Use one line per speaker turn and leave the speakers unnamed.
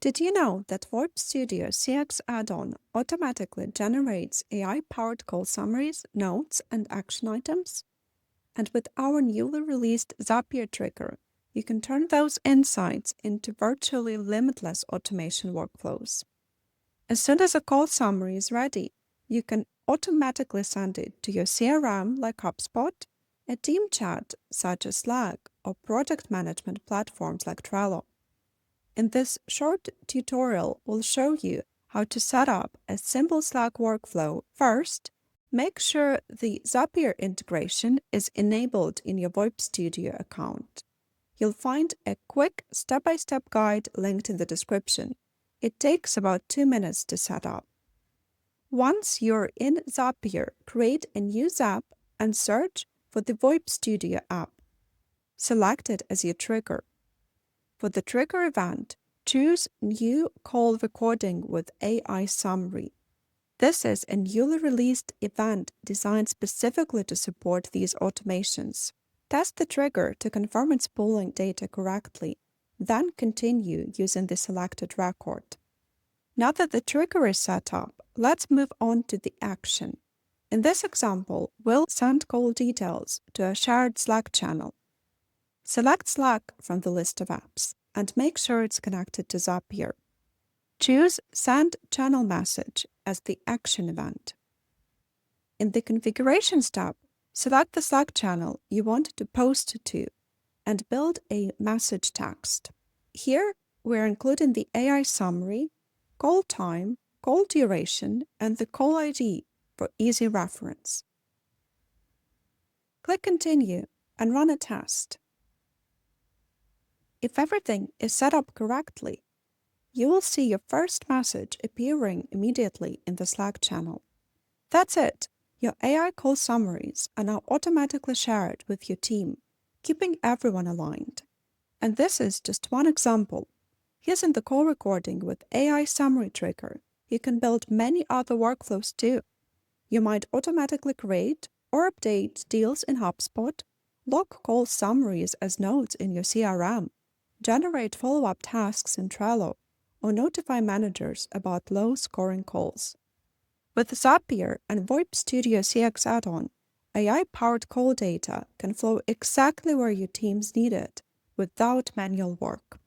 Did you know that VoIPstudio CX add-on automatically generates AI-powered call summaries, notes, and action items? And with our newly released Zapier trigger, you can turn those insights into virtually limitless automation workflows. As soon as a call summary is ready, you can automatically send it to your CRM like HubSpot, a team chat such as Slack, or project management platforms like Trello. In this short tutorial, we'll show you how to set up a simple Slack workflow. First, make sure the Zapier integration is enabled in your VoIPstudio account. You'll find a quick step-by-step guide linked in the description. It takes about 2 minutes to set up. Once you're in Zapier, create a new Zap and search for the VoIPstudio app. Select it as your trigger. For the trigger event, choose New Call Recording with AI Summary. This is a newly released event designed specifically to support these automations. Test the trigger to confirm it's pulling data correctly, then continue using the selected record. Now that the trigger is set up, let's move on to the action. In this example, we'll send call details to a shared Slack channel. Select Slack from the list of apps and make sure it's connected to Zapier. Choose Send Channel Message as the action event. In the Configurations tab, select the Slack channel you want to post to and build a message text. Here, we're including the AI summary, call time, call duration, and the call ID for easy reference. Click Continue and run a test. If everything is set up correctly, you will see your first message appearing immediately in the Slack channel. That's it. Your AI call summaries are now automatically shared with your team, keeping everyone aligned. And this is just one example. Using the call recording with AI summary trigger, you can build many other workflows too. You might automatically create or update deals in HubSpot, log call summaries as notes in your CRM, generate follow-up tasks in Trello, or notify managers about low-scoring calls. With Zapier and VoIPstudio CX add-on, AI-powered call data can flow exactly where your teams need it without manual work.